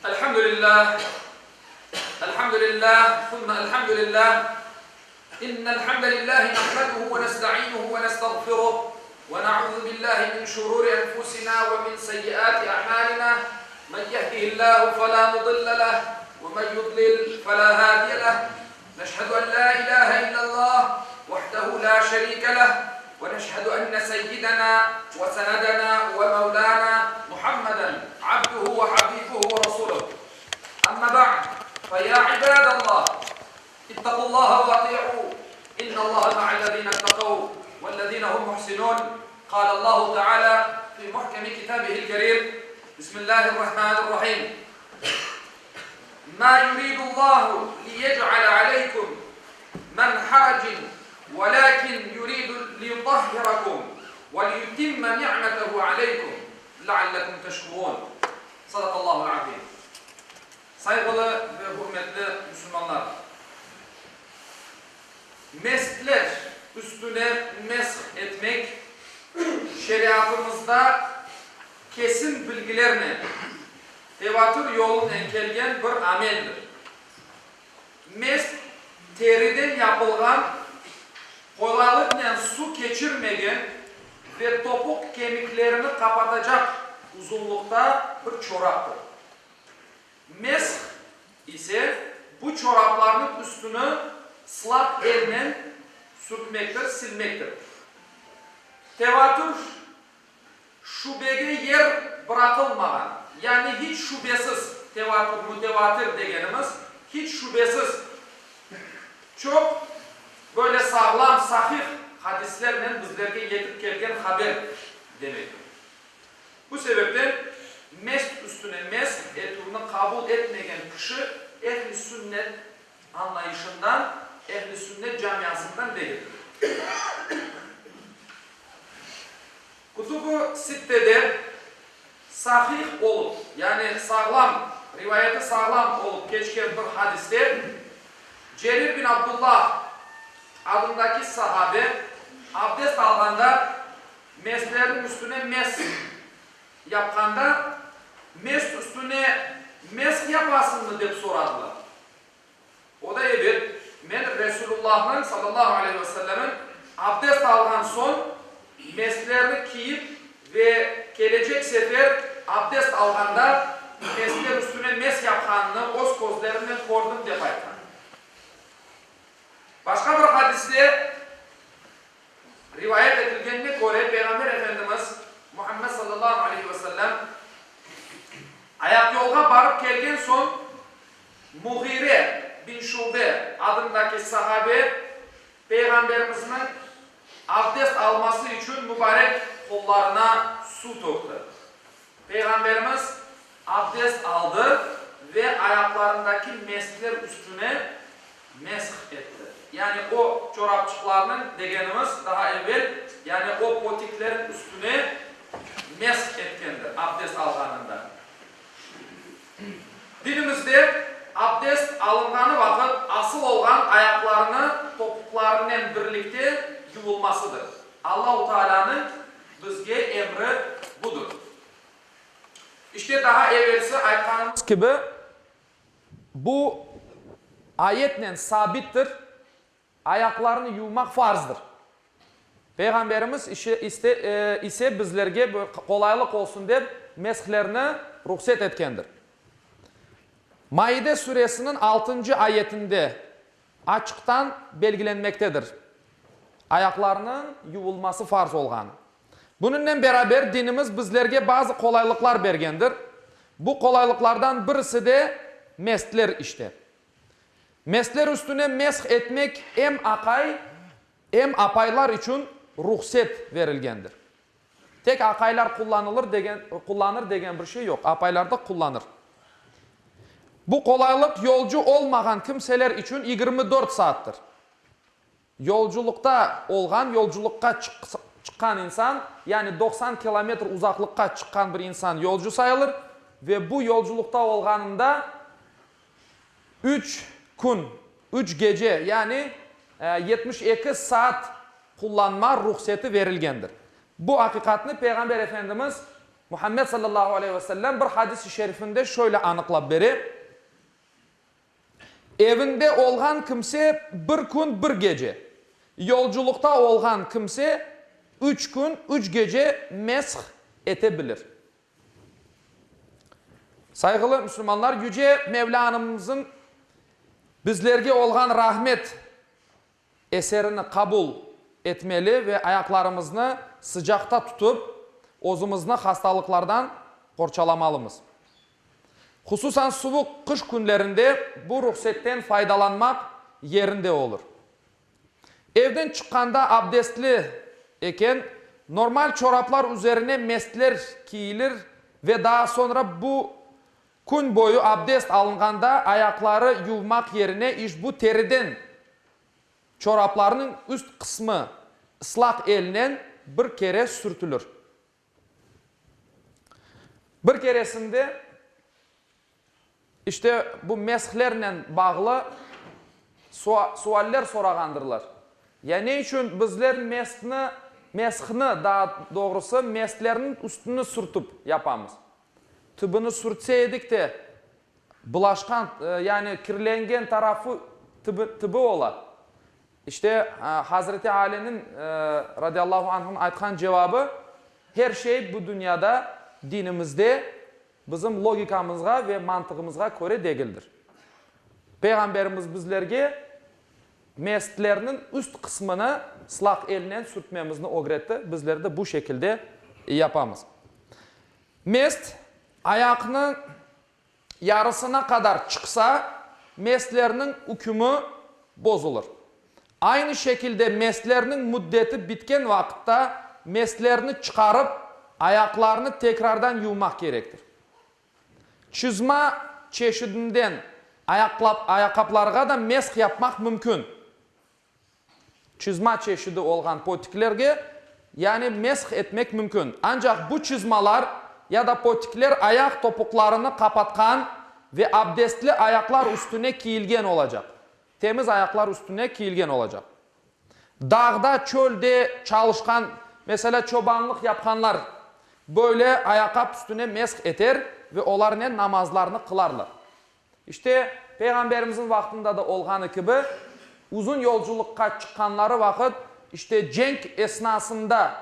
الحمد لله الحمد لله ثم الحمد لله إن الحمد لله نحمده ونستعينه ونستغفره ونعوذ بالله من شرور أنفسنا ومن سيئات أعمالنا من يهده الله فلا مضل له ومن يضلل فلا هادي له نشهد أن لا إله إلا الله وحده لا شريك له ونشهد أن سيدنا وسندنا ومولانا محمدا عبده وحبيبه ورسوله أما بعد فيا عباد الله اتقوا الله واطيعوا إن الله مع الذين اتقوا والذين هم محسنون قال الله تعالى في محكم كتابه الكريم بسم الله الرحمن الرحيم ما يريد الله ليجعل عليكم من حرج ولكن يريد ليطهركم وليتم نعمته عليكم لعلكم تشكرون صدق الله العظيم. Saygılı ve hürmetli Müslümanlar, mesler üstüne mesh etmek şeriatımızda kesin bilgilerine tevatür yolundan kelgen bir ameldir. Mesh teriden yapılgan, kolaylıkla su geçirmegen ve topuk kemiklerini kapatacak uzunlukta bir çoraptır. Mesh ise bu çorapların üstünü ıslak elle sürtmektir, silmektir. Tevatür şubege yer bırakılmadan, yani hiç şubesiz, tevatür, mütevatir degenimiz, hiç şubesiz, çok böyle sağlam, sahih hadislerle bizlerge yetip gelgen haber demektir. Bu sebepten mesh üstüne mesh ettiğini kabul etmegen kişi ehl-i sünnet anlayışından, ehl-i sünnet camiasından değildir. Kutubu Sitte'de sahih olup, yani sağlam, rivayeti sağlam olup geçken bir hadiste Cerir bin Abdullah adındaki sahabe abdest alganda meslerin üstüne mesh yapkanda mesh üstüne mesh yapasın mı deyip soradılar. O da evet, men Resulullah'ın sallallahu aleyhi ve sellemin abdest algan son meslerini giyip ve gelecek sefer abdest alganda mesler üstüne mesh yapkanını öz kozlarından kordum deyip aytkan. Başka bir hadiste rivayet edilgenine göre Peygamber Efendimiz Muhammed sallallahu aleyhi ve sellem ayak yolga barıp gelgen son Mughire bin Şube adındaki sahabe Peygamberimizin abdest alması için mübarek kollarına su döktü. Peygamberimiz abdest aldı ve ayaklarındaki meshler üstüne mesh etti. Yani o çorapçıklarının degenimiz daha evvel, yani o potiklerin üstüne mesh etkendir abdest alganında. Dinimizde abdest alınganı vakit asıl olan ayaklarını topuklarının birlikte yuvulmasıdır. Allah-u Teala'nın bizge emri budur. İşte daha evvelsi aytkanımız gibi bu ayetle sabittir. Ayaklarını yuvmak farzdır. Peygamberimiz ise bizlerge kolaylık olsun deyip meshlerini ruhsat etkendir. Maide suresinin 6. ayetinde açıktan belgilenmektedir. Ayaklarının yuvulması farz olgan. Bununla beraber dinimiz bizlerge bazı kolaylıklar bergendir. Bu kolaylıklardan birisi de mesler işte. Mesler üstüne mesh etmek hem akay hem apaylar için ruhsat verilgendir. Tek akaylar kullanır degen bir şey yok. Apaylar da kullanır. Bu kolaylık yolcu olmayan kimseler için 24 saattir. Yolculukta olgan, yolculukka çıkan insan, yani 90 kilometre uzaklıkka çıkan bir insan yolcu sayılır ve bu yolculukta olganında 3 gün, 3 gece, yani 72 saat kullanma ruhsatı verilgendir. Bu hakikatini Peygamber Efendimiz Muhammed sallallahu aleyhi ve sellem bir hadis-i şerifinde şöyle anıqlab beri. Evinde olgan kimse bir gün bir gece, yolculukta olgan kimse 3 gün 3 gece mesh etebilir. Saygılı Müslümanlar, Yüce Mevlana'mızın bizlerge olgan rahmet eserini kabul etmeli ve ayaklarımızı sıcakta tutup özümüzni hastalıklardan korçalamalımız. Hususan soğuk kış günlerinde bu ruhsetten faydalanmak yerinde olur. Evden çıkkanda abdestli eken normal çoraplar üzerine mesler giyilir ve daha sonra bu gün boyu abdest alınganda ayakları yuvmak yerine bu teriden çoraplarının üst kısmı ıslak elinden bir kere sürtülür. Bir keresinde işte bu meshlerle bağlı sualler soragandırlar. Ya ne için bizler meshni daha doğrusu meshlerinin üstünü sürtüp yapamız. Tıbını sürtseydik de bulaşkan yani kirlengen tarafı tıbı olar. İşte Hazreti Ali'nin radıyallahu anh'ın aytkan cevabı her şey bu dünyada dinimizde bizim logikamızga ve mantığımızga göre değildir. Peygamberimiz bizlerge meslerinin üst kısmını ıslak elinden sürtmemizni öğretti. Bizler de bu şekilde yapamız. Mest ayakının yarısına kadar çıksa meslerinin hükmü bozulur. Aynı şekilde meslerinin müddeti bitken vakitte meslerini çıkarıp ayaklarını tekrardan yuvmak gerektir. Çizme çeşidinden ayakkabılarga da mesh yapmak mümkün. Çizme çeşidi olgan potiklerge yani mesh etmek mümkün. Ancak bu çizmalar ya da potikler ayak topuklarını kapatkan ve abdestli ayaklar üstüne giyilgen olacak. Temiz ayaklar üstüne giyilgen olacak. Dağda, çölde çalışkan, mesela çobanlık yapanlar böyle ayakkabı üstüne mesh eter ve onlar ne namazlarını kılarlar. İşte Peygamberimizin vaktinde de olganı gibi uzun yolculukka çıkanları vakit işte cenk esnasında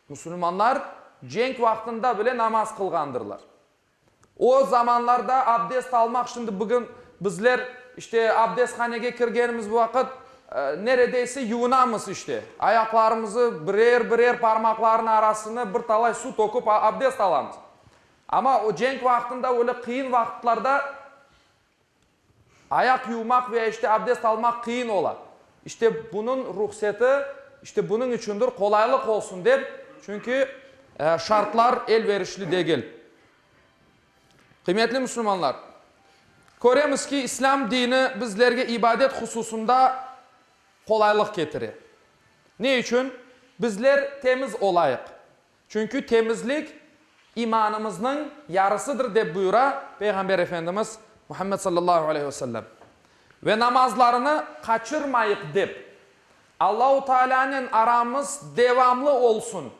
Müslümanlar cenk vaktinde bile namaz kılgandırlar. O zamanlarda abdest almak, şimdi bugün bizler işte abdesthanege kirgenimiz bu vakit neredeyse yuvinamız işte. Ayaklarımızı birer parmakların arasını bir talay su tokup abdest alamız. Ama o cenk vaktinde öyle kıyın vakitlarda ayak yuvmak ve işte abdest almak kıyın olar. İşte bunun ruhseti işte bunun içindir, kolaylık olsun deyip, çünkü şartlar elverişli değil. Kıymetli Müslümanlar, göremiz ki İslam dini bizlerge ibadet hususunda kolaylık getirir. Ne için? Bizler temiz olayık. Çünkü temizlik imanımızın yarısıdır de buyura Peygamber Efendimiz Muhammed sallallahu aleyhi ve sellem. Ve namazlarını kaçırmayık deyip Allah-u Teala'nın aramız devamlı olsun.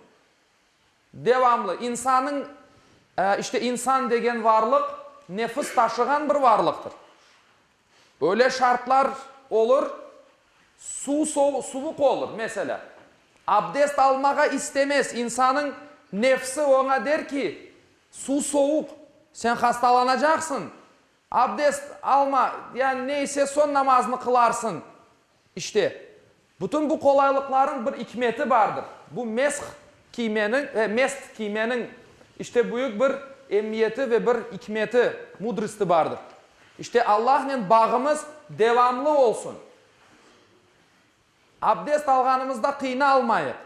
Devamlı. İnsanın işte insan degen varlık nefis taşıgan bir varlıktır. Öyle şartlar olur, soğuk olur mesela. Abdest almaya istemez. İnsanın nefsi ona der ki su soğuk, sen hastalanacaksın. Abdest alma, yani neyse son namazını kılarsın. İşte bütün bu kolaylıkların bir hikmeti vardır. Bu mest giymenin işte büyük bir emniyeti ve bir hikmeti, mudristi vardır. İşte Allah'ın bağımız devamlı olsun. Abdest alganımızda kıyına almayık.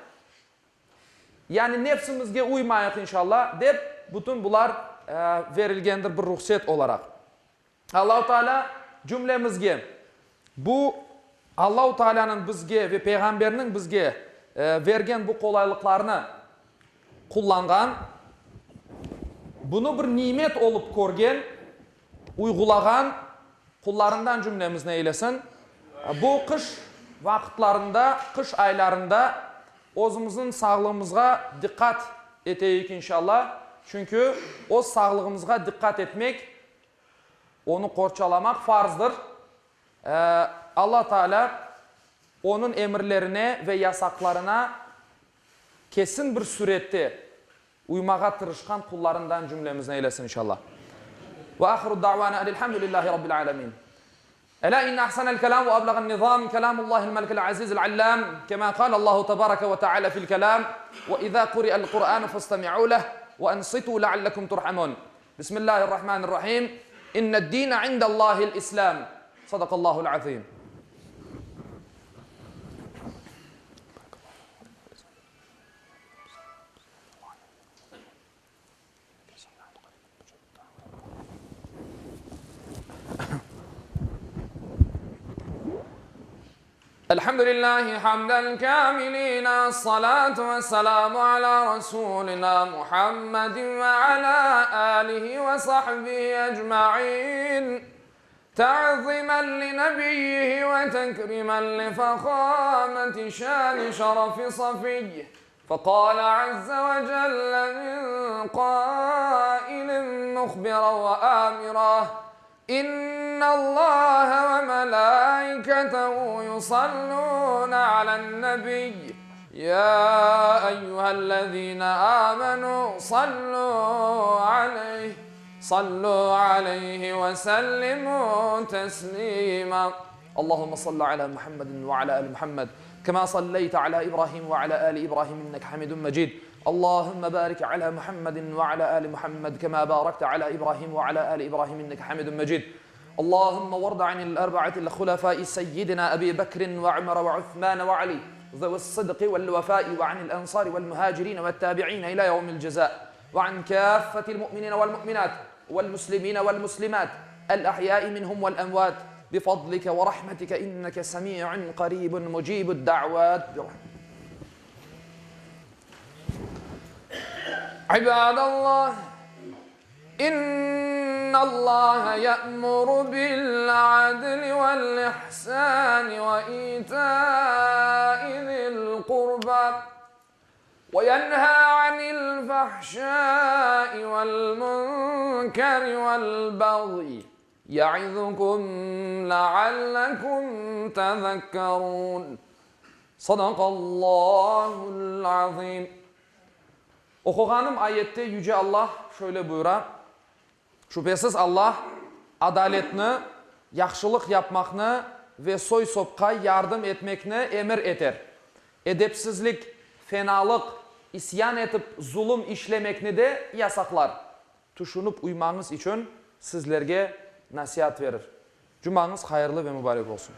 Yani nefsimizge uymayık inşallah deyip bütün bunlar verilgendir bir ruhsat olarak. Allah-u Teala cümlemizge bu Allah-u Teala'nın bizge ve Peygamberinin bizge vergen bu kolaylıklarını kullangan, bunu bir nimet olup görgen, uygulagan kullarından cümlemiz ne eylesin. Bu kış vakitlarında, kış aylarında özümüzün sağlığımıza dikkat eteyik inşallah. Çünkü o sağlığımıza dikkat etmek, onu korçalamak farzdır. Allah Teala onun emirlerine ve yasaklarına kesin bir surette uymağa tırışkan kullarından cümlemizden eylesin inşallah. Ve ahiru da'vana elhamdülillahi rabbil alemin. Ela inna ahsanel kelam ve ablagan nizam kelamullahil melikil azizil allam kema kâle Allahu tebareke ve teala fil kelam ve izâ kuri'el Kur'anu fastami'û leh ve ensitû leallekum turhamun. Bismillahirrahmanirrahim. İnned dîne indallâhil islam. Sadakallahul azim. Elhamdülillahi hamdel kamilina, salatu ve selamu ala Resulina Muhammedin ve ala alihi ve sahbihi ecma'in. Ta'zimen li nebiyyihi ve tekrimen li fekhameti şâni şerefi safiyyih. فقال عز وجل من قائل مخبرا وآمرا إن الله وملائكته يصلون على النبي يا أيها الذين آمنوا صلوا عليه وسلموا تسليما اللهم صل على محمد وعلى آل محمد كما صليت على إبراهيم وعلى آل إبراهيم إنك حميد مجيد اللهم بارك على محمد وعلى آل محمد كما باركت على إبراهيم وعلى آل إبراهيم إنك حميد مجيد اللهم وارض عن الأربعة الخلفاء سيدنا أبي بكر وعمر وعثمان وعلي ذوي الصدق والوفاء وعن الأنصار والمهاجرين والتابعين إلى يوم الجزاء وعن كافة المؤمنين والمؤمنات والمسلمين والمسلمات الأحياء منهم والأموات بفضلك ورحمتك إنك سميع قريب مجيب الدعوات عباد الله إن الله يأمر بالعدل والإحسان وإيتاء ذي القربى وينهى عن الفحشاء والمنكر والبغي يعظكم لعلكم تذكرون صدق الله العظيم. Okuğanım ayette Yüce Allah şöyle buyurar. Şüphesiz Allah adaletini, yaxşılık yapmakını ve soy sopka yardım etmekini emir eder. Edepsizlik, fenalık, isyan etip zulüm işlemekini de yasaklar. Tuşunup uymanız için sizlerge nasihat verir. Cumanız hayırlı ve mübarek olsun.